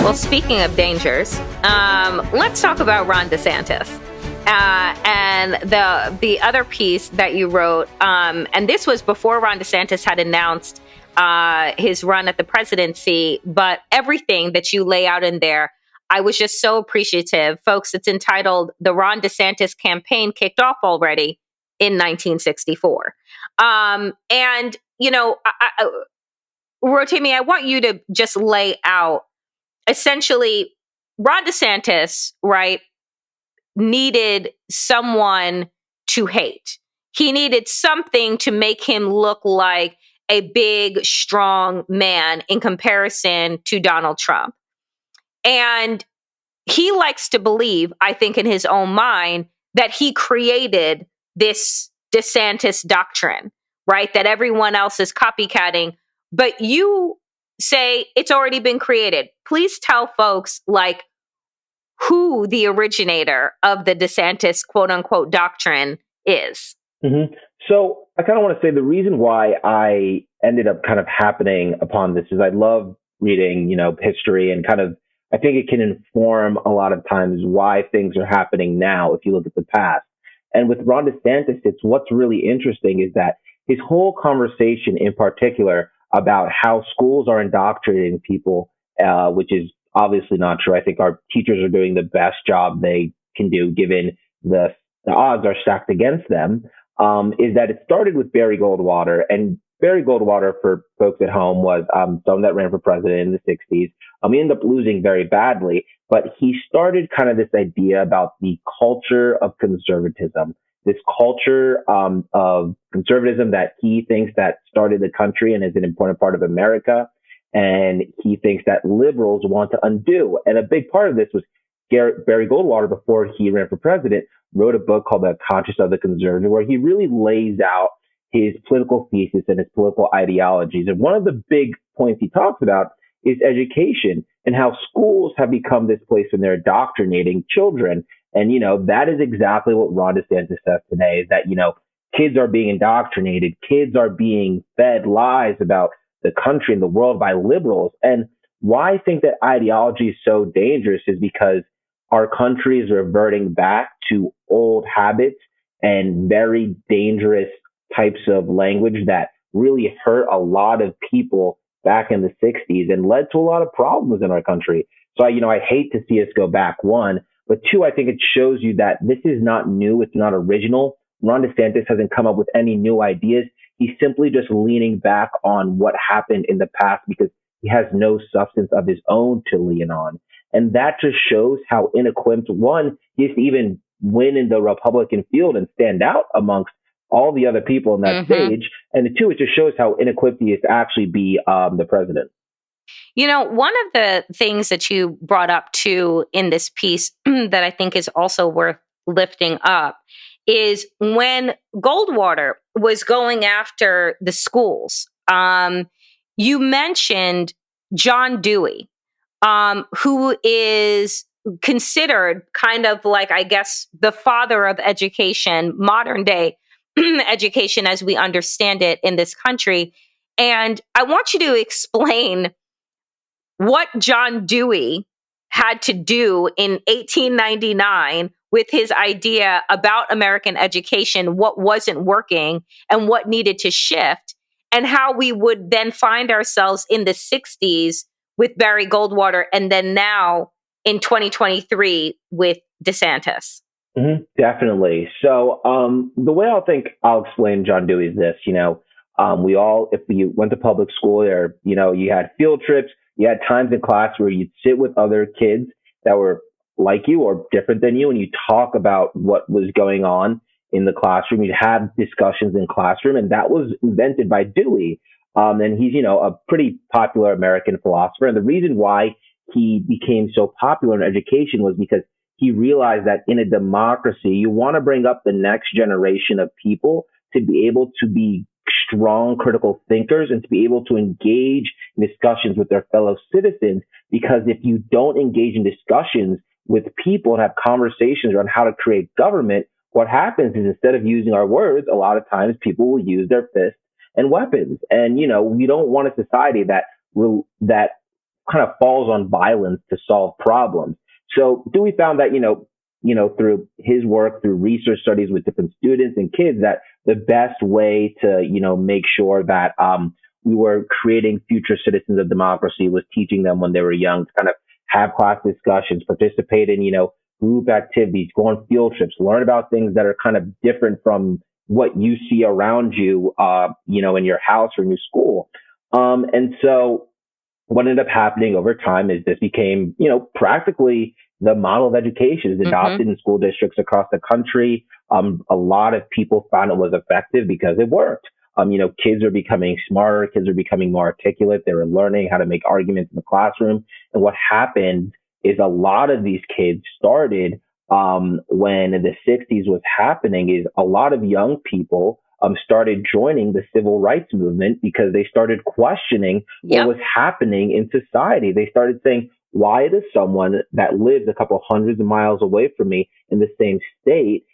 Well, speaking of dangers, let's talk about Ron Desantis. And the other piece that you wrote, and this was before Ron DeSantis had announced his run at the presidency, but everything that you lay out in there, I was just so appreciative. Folks, it's entitled "The Ron DeSantis Campaign Kicked Off Already in 1964." And, you know, Rotimi, I want you to just lay out essentially Ron DeSantis, right, needed someone to hate. He needed something to make him look like a big, strong man in comparison to Donald Trump. And he likes to believe, I think in his own mind, that he created this DeSantis doctrine, right? That everyone else is copycatting. But you say it's already been created. Please tell folks, like, who the originator of the DeSantis quote unquote doctrine is. Mm-hmm. So I kind of want to say the reason why I ended up kind of happening upon this is I love reading, history, and kind of, I think it can inform a lot of times why things are happening now if you look at the past. And with Ron DeSantis, what's really interesting is that his whole conversation in particular about how schools are indoctrinating people, which is obviously not true. I think our teachers are doing the best job they can do given the odds are stacked against them, is that it started with Barry Goldwater. And Barry Goldwater, for folks at home, was someone that ran for president in the 60s. He ended up losing very badly, but he started kind of this idea about the culture of conservatism, this culture of conservatism that he thinks that started the country and is an important part of America. And he thinks that liberals want to undo. And a big part of this was Barry Goldwater, before he ran for president, wrote a book called The Conscience of the Conservative, where he really lays out his political thesis and his political ideologies. And one of the big points he talks about is education and how schools have become this place when they're indoctrinating children. And, that is exactly what Ron DeSantis says today, is that, kids are being indoctrinated. Kids are being fed lies about the country and the world by liberals. And why I think that ideology is so dangerous is because our country is reverting back to old habits and very dangerous types of language that really hurt a lot of people back in the 60s and led to a lot of problems in our country. So, I hate to see us go back, one. But two, I think it shows you that this is not new. It's not original. Ron DeSantis hasn't come up with any new ideas. He's simply just leaning back on what happened in the past because he has no substance of his own to lean on. And that just shows how inequipped, one, he is to even win in the Republican field and stand out amongst all the other people in that stage. And two, it just shows how inequipped he is to actually be the president. One of the things that you brought up too in this piece that I think is also worth lifting up is when Goldwater was going after the schools, you mentioned John Dewey, who is considered kind of like, I guess, the father of education, modern day education as we understand it in this country. And I want you to explain what John Dewey had to do in 1899 with his idea about American education, what wasn't working and what needed to shift, and how we would then find ourselves in the 60s with Barry Goldwater, and then now in 2023 with DeSantis. Definitely. So the way I'll explain John Dewey is this, we all, if you went to public school there, you had field trips, you had times in class where you'd sit with other kids that were like you or different than you, and you talk about what was going on in the classroom. You'd have discussions in classroom, and that was invented by Dewey. And he's, a pretty popular American philosopher. And the reason why he became so popular in education was because he realized that in a democracy, you want to bring up the next generation of people to be able to be strong critical thinkers and to be able to engage in discussions with their fellow citizens. Because if you don't engage in discussions with people and have conversations around how to create government, what happens is instead of using our words, a lot of times people will use their fists and weapons. And, we don't want a society that kind of falls on violence to solve problems. So Dewey found that, through his work, through research studies with different students and kids, that the best way to, make sure that we were creating future citizens of democracy was teaching them when they were young to kind of have class discussions, participate in, group activities, go on field trips, learn about things that are kind of different from what you see around you, in your house or in your school. And so what ended up happening over time is this became, practically the model of education is adopted in school districts across the country. A lot of people found it was effective because it worked. Kids are becoming smarter. Kids are becoming more articulate. They were learning how to make arguments in the classroom. And what happened is a lot of these kids started when the 60s was happening is a lot of young people started joining the civil rights movement because they started questioning what was happening in society. They started saying, why does someone that lives a couple hundreds of miles away from me in the same state,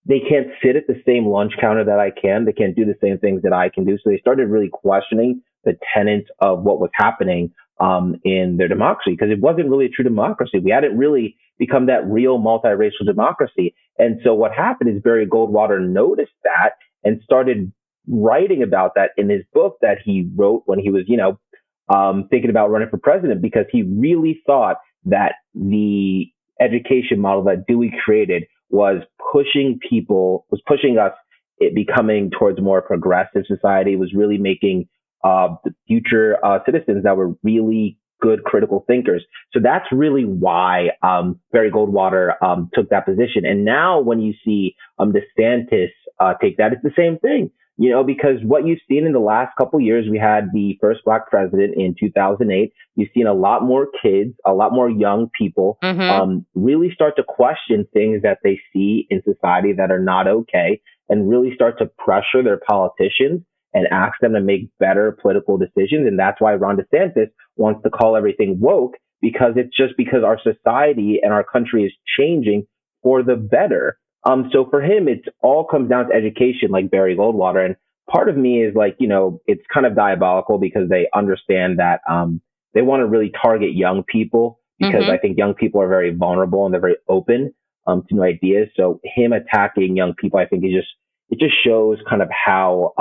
they can't sit at the same lunch counter that I can. They can't do the same things that I can do. So they started really questioning the tenets of what was happening in their democracy, because it wasn't really a true democracy. We hadn't really become that real multiracial democracy. And so what happened is Barry Goldwater noticed that and started writing about that in his book that he wrote when he was, thinking about running for president, because he really thought that the education model that Dewey created was pushing us, it becoming towards a more progressive society, was really making the future citizens that were really good critical thinkers. So that's really why Barry Goldwater took that position. And now when you see DeSantis take that, it's the same thing. Because what you've seen in the last couple of years, we had the first Black president in 2008. You've seen a lot more kids, a lot more young people really start to question things that they see in society that are not okay, and really start to pressure their politicians and ask them to make better political decisions. And that's why Ron DeSantis wants to call everything woke, because it's just because our society and our country is changing for the better. So for him, it all comes down to education, like Barry Goldwater. And part of me is like, it's kind of diabolical because they understand that they want to really target young people, because I think young people are very vulnerable and they're very open to new ideas. So him attacking young people, I think it just shows kind of how,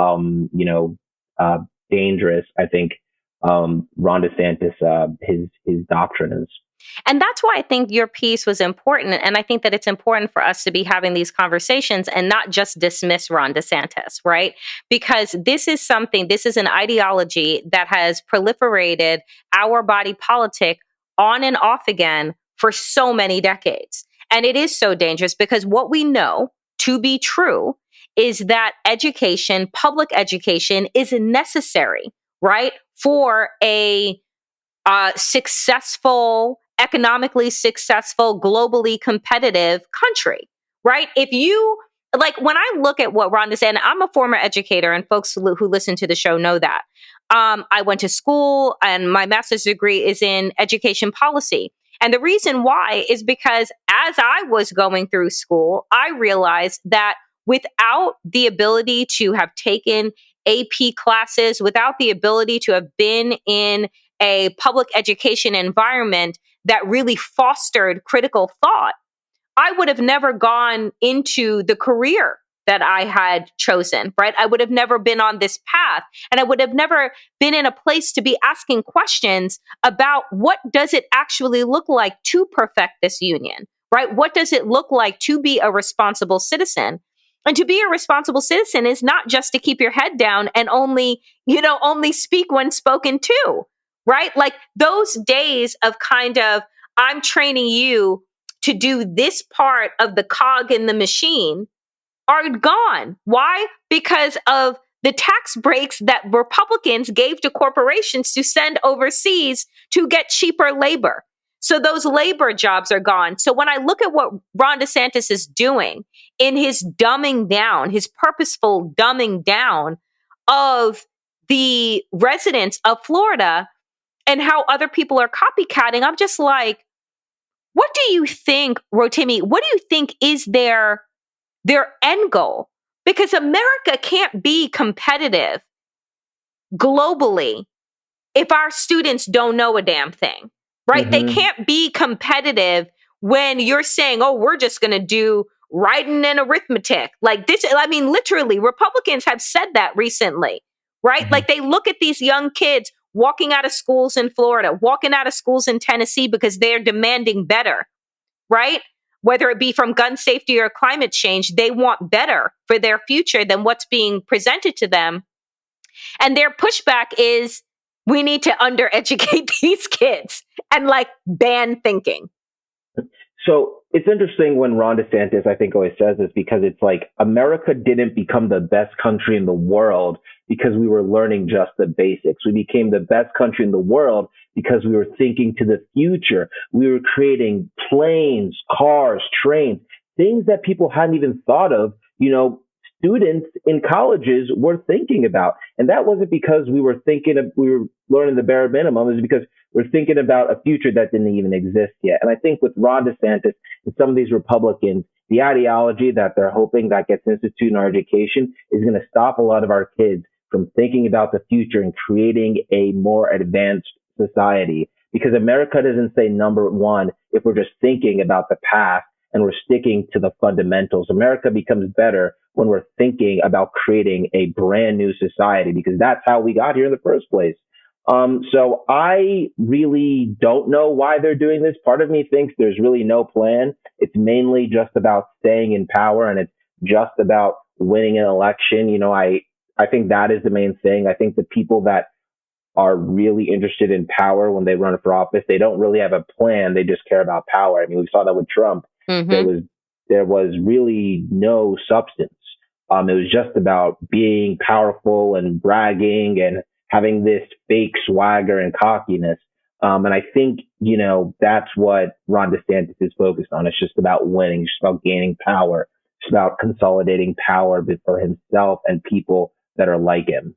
dangerous I think Ron DeSantis, his doctrine is. And that's why I think your piece was important. And I think that it's important for us to be having these conversations and not just dismiss Ron DeSantis, right? Because this is an ideology that has proliferated our body politic on and off again for so many decades. And it is so dangerous because what we know to be true is that education, public education, is necessary, right? For a successful, economically successful, globally competitive country, right? If you, like, when I look at what Ron is, and I'm a former educator, and folks who listen to the show know that. I went to school and my master's degree is in education policy. And the reason why is because as I was going through school, I realized that without the ability to have taken AP classes, without the ability to have been in a public education environment that really fostered critical thought, I would have never gone into the career that I had chosen, right? I would have never been on this path, and I would have never been in a place to be asking questions about what does it actually look like to perfect this union, right? What does it look like to be a responsible citizen? And to be a responsible citizen is not just to keep your head down and only speak when spoken to, right? Like those days of kind of, I'm training you to do this part of the cog in the machine are gone. Why? Because of the tax breaks that Republicans gave to corporations to send overseas to get cheaper labor. So those labor jobs are gone. So when I look at what Ron DeSantis is doing in his dumbing down, his purposeful dumbing down of the residents of Florida and how other people are copycatting, I'm just like, what do you think, Rotimi, what do you think is their end goal? Because America can't be competitive globally if our students don't know a damn thing, right? They can't be competitive when you're saying, oh, we're just going to do writing and arithmetic. Like this, I mean, literally, Republicans have said that recently, right? Like they look at these young kids walking out of schools in Florida, walking out of schools in Tennessee because they're demanding better, right? Whether it be from gun safety or climate change, they want better for their future than what's being presented to them. And their pushback is, we need to undereducate these kids and like ban thinking. So it's interesting when Ron Desantis, I think, always says this, because it's like America didn't become the best country in the world because we were learning just the basics. We became the best country in the world because we were thinking to the future. We were creating planes, cars, trains, things that people hadn't even thought of, students in colleges were thinking about. And that wasn't because we were learning the bare minimum. It was because we're thinking about a future that didn't even exist yet. And I think with Ron DeSantis and some of these Republicans, the ideology that they're hoping that gets instituted in our education is going to stop a lot of our kids from thinking about the future and creating a more advanced society. Because America doesn't say number one if we're just thinking about the past and we're sticking to the fundamentals. America becomes better when we're thinking about creating a brand new society, because that's how we got here in the first place. So I really don't know why they're doing this. Part of me thinks there's really no plan. It's mainly just about staying in power, and it's just about winning an election. I think that is the main thing. I think the people that are really interested in power when they run for office, they don't really have a plan. They just care about power. I mean, we saw that with Trump. There was really no substance. It was just about being powerful and bragging and having this fake swagger and cockiness. And I think, that's what Ron DeSantis is focused on. It's just about winning, it's just about gaining power. It's about consolidating power for himself and people that are like him.